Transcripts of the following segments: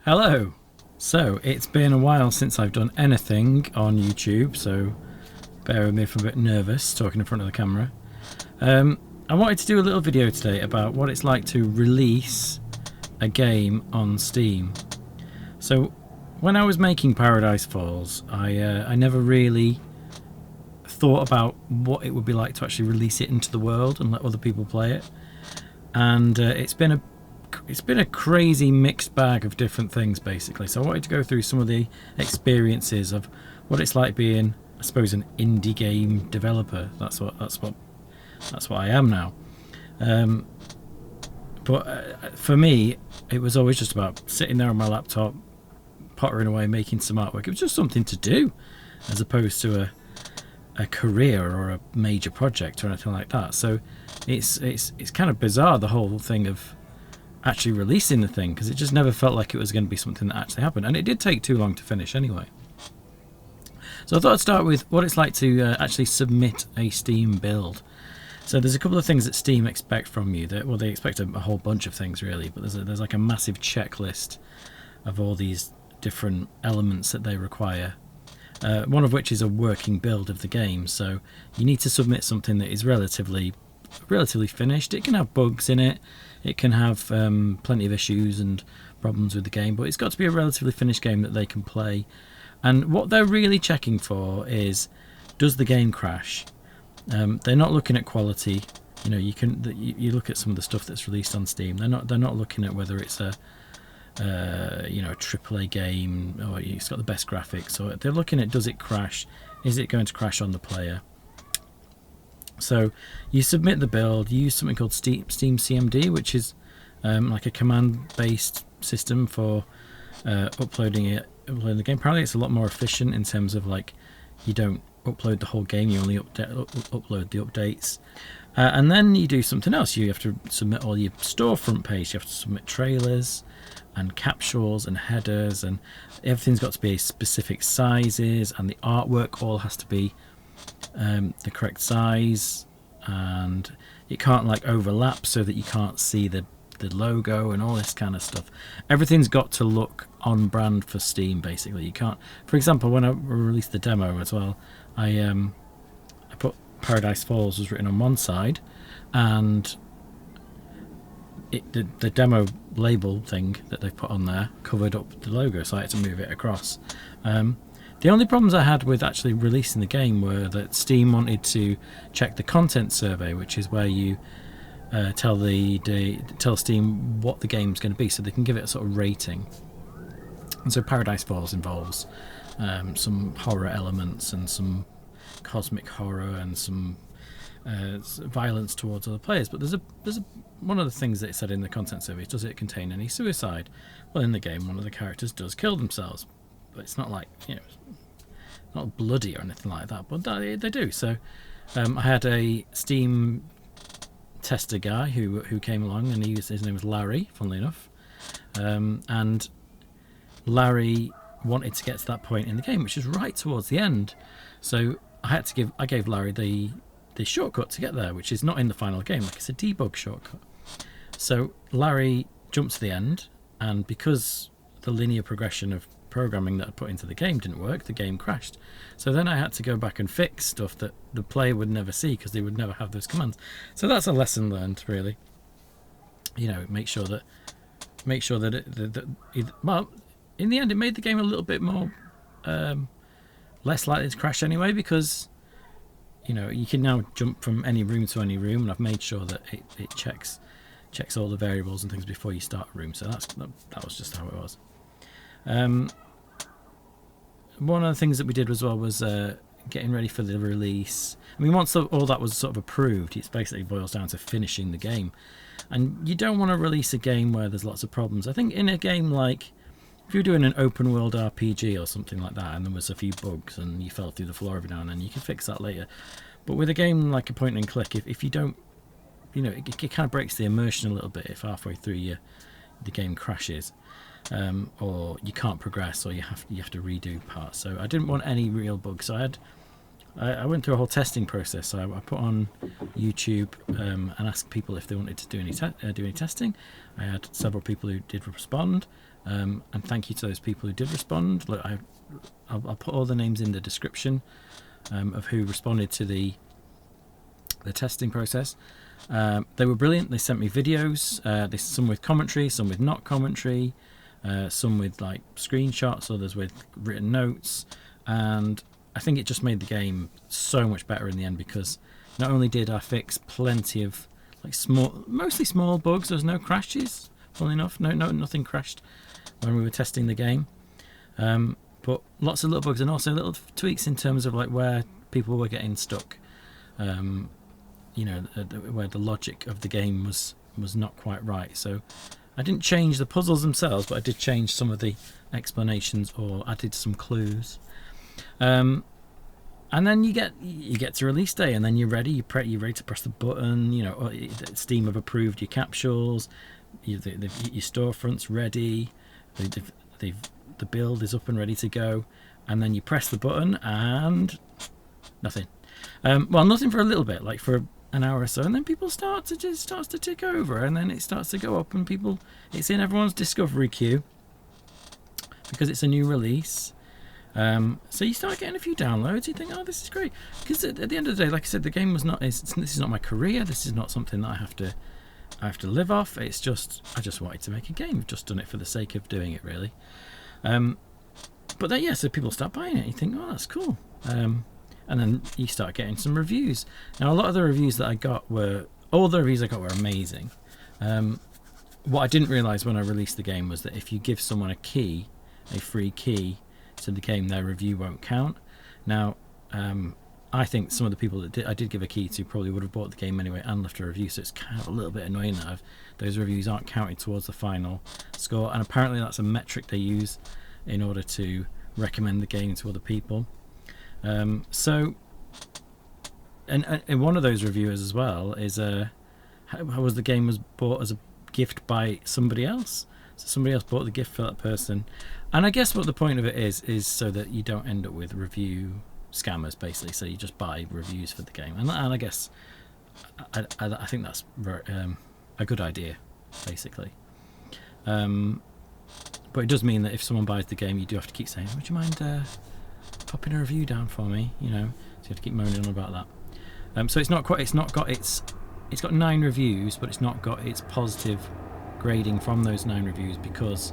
Hello! So, it's been a while since I've done anything on YouTube, so bear with me if I'm a bit nervous talking in front of the camera. I wanted to do a little video today about what it's like to release a game on Steam. So, when I was making Paradise Falls, I never really thought about what it would be like to actually release it into the world and let other people play it. And it's been a crazy mixed bag of different things, basically. So I wanted to go through some of the experiences of what it's like being, I suppose, an indie game developer. That's what I am now. But for me, it was always just about sitting there on my laptop, pottering away, making some artwork. It was just something to do, as opposed to a career or a major project or anything like that. So it's kind of bizarre, the whole thing of actually releasing the thing, because it just never felt like it was going to be something that actually happened, and it did take too long to finish anyway. So I thought I'd start with what it's like to actually submit a Steam build. So there's a couple of things that Steam expect from you. They expect a whole bunch of things really, but there's like a massive checklist of all these different elements that they require. One of which is a working build of the game. So you need to submit something that is relatively finished. It can have bugs in it. It can have plenty of issues and problems with the game, but it's got to be a relatively finished game that they can play. And what they're really checking for is, does the game crash? They're not looking at quality. You know, you look at some of the stuff that's released on Steam. They're not looking at whether it's a AAA game or it's got the best graphics. Or they're looking at, does it crash? Is it going to crash on the player? So you submit the build. You use something called Steam CMD, which is like a command-based system for uploading the game. Apparently, it's a lot more efficient in terms of, like, you don't upload the whole game. You only upload the updates, and then you do something else. You have to submit all your storefront page. You have to submit trailers and capsules and headers, and everything's got to be specific sizes, and the artwork all has to be the correct size, and it can't like overlap so that you can't see the logo and all this kind of stuff. Everything's got to look on brand for Steam, basically. You can't, for example, when I released the demo as well, I put Paradise Falls was written on one side, and the demo label thing that they've put on there covered up the logo, so I had to move it across. The only problems I had with actually releasing the game were that Steam wanted to check the content survey, which is where you tell Steam what the game's going to be, so they can give it a sort of rating. And so Paradise Falls involves some horror elements and some cosmic horror and some violence towards other players. But there's one of the things that it said in the content survey: does it contain any suicide? Well, in the game, one of the characters does kill themselves, but it's not like, not bloody or anything like that. But they do. So I had a Steam tester guy who came along, and his name was Larry, funnily enough, and Larry wanted to get to that point in the game, which is right towards the end. So I gave Larry the shortcut to get there, which is not in the final game, like it's a debug shortcut. So Larry jumped to the end, and because the linear progression of programming that I put into the game didn't work, the game crashed. So then I had to go back and fix stuff that the player would never see because they would never have those commands. So that's a lesson learned, really. Make sure that well, in the end, it made the game a little bit more less likely to crash anyway, because you can now jump from any room to any room, and I've made sure that it checks all the variables and things before you start a room. So that was just how it was. One of the things that we did as well was getting ready for the release. I mean, once all that was sort of approved, it basically boils down to finishing the game. And you don't want to release a game where there's lots of problems. I think in a game like, if you're doing an open world RPG or something like that, and there was a few bugs and you fell through the floor every now and then, you can fix that later. But with a game like a point and click, if you don't, it kind of breaks the immersion a little bit if halfway through the game crashes. Or you can't progress, or you have to redo parts. So I didn't want any real bugs. So I went through a whole testing process. So I put on YouTube and asked people if they wanted to do any testing. I had several people who did respond, And thank you to those people who did respond. Look, I'll put all the names in the description of who responded to the testing process. They were brilliant. They sent me videos, some with commentary, some with not commentary, some with like screenshots, others with written notes, and I think it just made the game so much better in the end, because not only did I fix plenty of like mostly small bugs, there was no crashes, funnily enough, nothing crashed when we were testing the game, but lots of little bugs, and also little tweaks in terms of like where people were getting stuck, you know, where the logic of the game was not quite right. So I didn't change the puzzles themselves, but I did change some of the explanations or added some clues. And then you get to release day, and then you're ready. You're ready to press the button. You know, Steam have approved your capsules. Your storefront's ready. The build is up and ready to go, and then you press the button and nothing. Well, nothing for a little bit, like for an hour or so, and then people starts to tick over, and then it starts to go up, and it's in everyone's discovery queue because it's a new release. So you start getting a few downloads. You think, oh, this is great, because at the end of the day, like I said, the game this is not my career. This is not something that I have to live off. It's just, I just wanted to make a game. I've just done it for the sake of doing it, really. But then, yeah, so people start buying it. You think, oh, that's cool. And then you start getting some reviews. Now, a lot of the reviews that I got were amazing. What I didn't realise when I released the game was that if you give someone a free key to the game, their review won't count. Now, I think some of the people that I did give a key to probably would have bought the game anyway and left a review, so it's kind of a little bit annoying that those reviews aren't counted towards the final score, and apparently that's a metric they use in order to recommend the game to other people. So, and one of those reviewers as well is how was the game was bought as a gift by somebody else. So somebody else bought the gift for that person, and I guess what the point of it is so that you don't end up with review scammers, basically. So you just buy reviews for the game, and I guess I think that's a good idea, basically. But it does mean that if someone buys the game, you do have to keep saying, would you mind popping a review down for me, you know, so you have to keep moaning on about that. So it's got 9 reviews, but it's not got its positive grading from those 9 reviews, because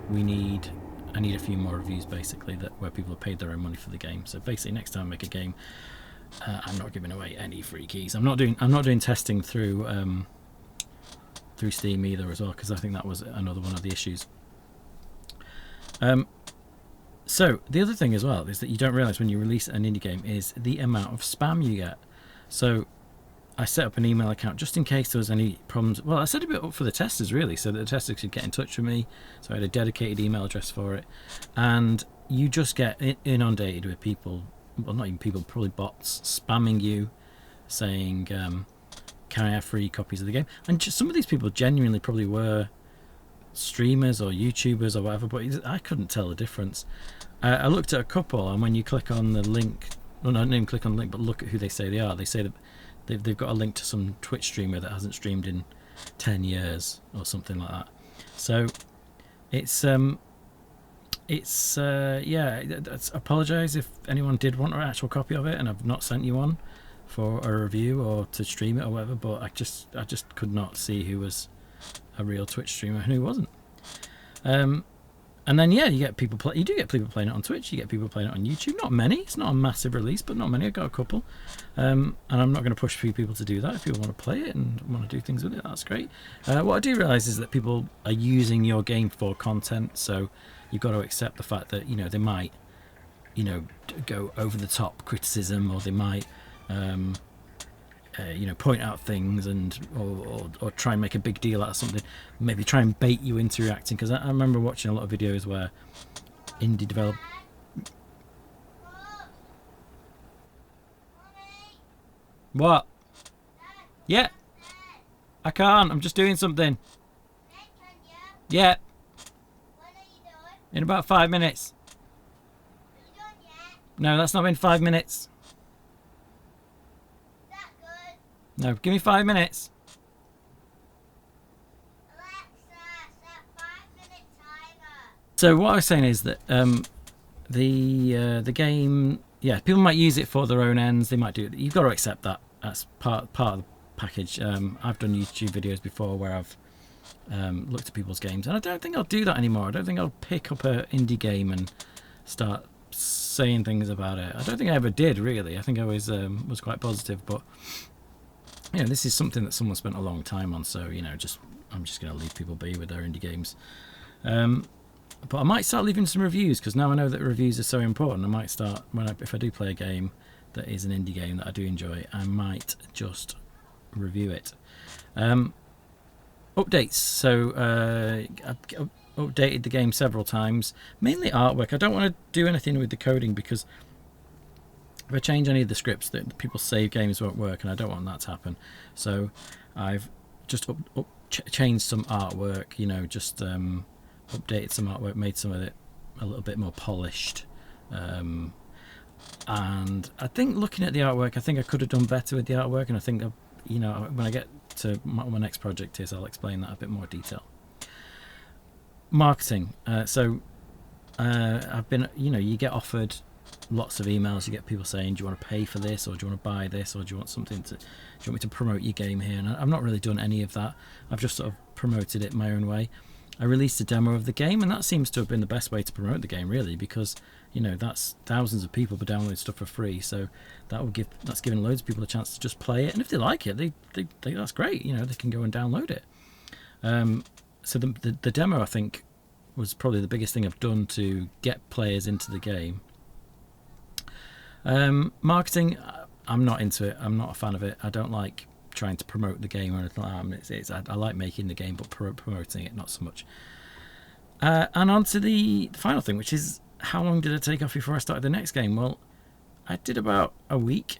I need a few more reviews, basically, where people have paid their own money for the game. So basically, next time I make a game, I'm not giving away any free keys. I'm not doing testing through Steam either, as well, because I think that was another one of the issues. So the other thing as well is that you don't realise when you release an indie game is the amount of spam you get. So I set up an email account just in case there was any problems. Well, I set it up for the testers, really, so that the testers could get in touch with me. So I had a dedicated email address for it, and you just get inundated with people, well, not even people, probably bots, spamming you, saying, can I have free copies of the game? And just some of these people genuinely probably were streamers or YouTubers or whatever, but I couldn't tell the difference. I looked at a couple, and when you click on the link, well, no, I didn't even click on the link, but look at who they say they are. They say that they've got a link to some Twitch streamer that hasn't streamed in 10 years or something like that. So I apologise if anyone did want an actual copy of it and I've not sent you one for a review or to stream it or whatever, but I just could not see who was a real Twitch streamer and who wasn't. And then, yeah, you do get people playing it on Twitch, you get people playing it on YouTube. Not many, it's not a massive release, but not many. I've got a couple. And I'm not going to push for people to do that. If people want to play it and want to do things with it, that's great. What I do realise is that people are using your game for content, so you've got to accept the fact that, you know, they might, you know, go over the top criticism, or they might, you know, point out things and or try and make a big deal out of something, maybe try and bait you into reacting, because I remember watching a lot of videos where indie develop. What? Yeah, I can't, I'm just doing something. Yeah, in about 5 minutes. No, that's not been 5 minutes. No, give me 5 minutes. Alexa, set 5-minute timer. So what I was saying is that the game, yeah, people might use it for their own ends. They might do it. You've got to accept that. That's part of the package. I've done YouTube videos before where I've looked at people's games, and I don't think I'll do that anymore. I don't think I'll pick up an indie game and start saying things about it. I don't think I ever did, really. I think I was quite positive, but you know, this is something that someone spent a long time on, so you know, I'm just going to leave people be with their indie games. But I might start leaving some reviews, because now I know that reviews are so important. I might start, if I do play a game that is an indie game that I do enjoy, I might just review it. Updates. So I've updated the game several times, mainly artwork. I don't want to do anything with the coding, because if I change any of the scripts, that people save games won't work, and I don't want that to happen. So I've just changed some artwork, you know, just updated some artwork, made some of it a little bit more polished, and I think looking at the artwork, I think I could have done better with the artwork, and I think, you know, when I get to what my next project is, I'll explain that a bit more detail. Marketing. I've been, you know, you get offered lots of emails, you get people saying, do you want to pay for this, or do you want to buy this, or do you want something to, do you want me to promote your game here? And I've not really done any of that. I've just sort of promoted it my own way. I released a demo of the game, and that seems to have been the best way to promote the game, really, because, you know, that's thousands of people download stuff for free, so that's giving loads of people a chance to just play it, and if they like it, they that's great, you know, they can go and download it. So the demo, I think, was probably the biggest thing I've done to get players into the game. Marketing, I'm not into it. I'm not a fan of it. I don't like trying to promote the game or anything like that. I like making the game, but promoting it, not so much. And on to the final thing, which is, how long did it take off before I started the next game? Well, I did about a week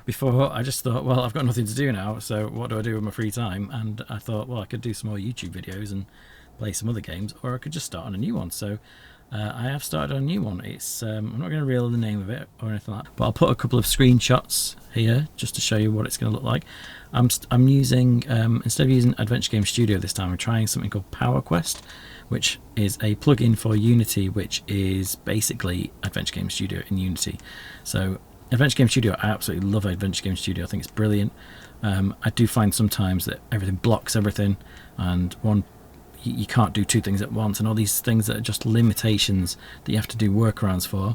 before. I just thought, well, I've got nothing to do now, so what do I do with my free time? And I thought, well, I could do some more YouTube videos and play some other games, or I could just start on a new one. So I have started on a new one. It's I'm not going to reveal the name of it or anything like that, but I'll put a couple of screenshots here just to show you what it's going to look like. I'm using, instead of using Adventure Game Studio this time, I'm trying something called PowerQuest, which is a plugin for Unity, which is basically Adventure Game Studio in Unity. So Adventure Game Studio, I absolutely love Adventure Game Studio. I think it's brilliant. I do find sometimes that everything blocks everything, and you can't do two things at once, and all these things that are just limitations that you have to do workarounds for.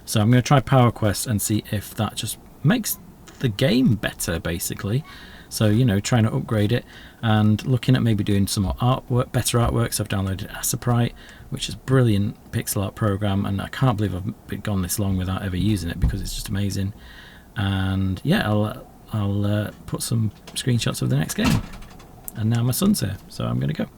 So I'm going to try PowerQuest and see if that just makes the game better, basically. So, you know, trying to upgrade it and looking at maybe doing some more artwork, better artwork. So I've downloaded Asaprite, which is a brilliant pixel art program, and I can't believe I've gone this long without ever using it, because it's just amazing. And yeah, I'll put some screenshots of the next game. And now my son's here, so I'm going to go.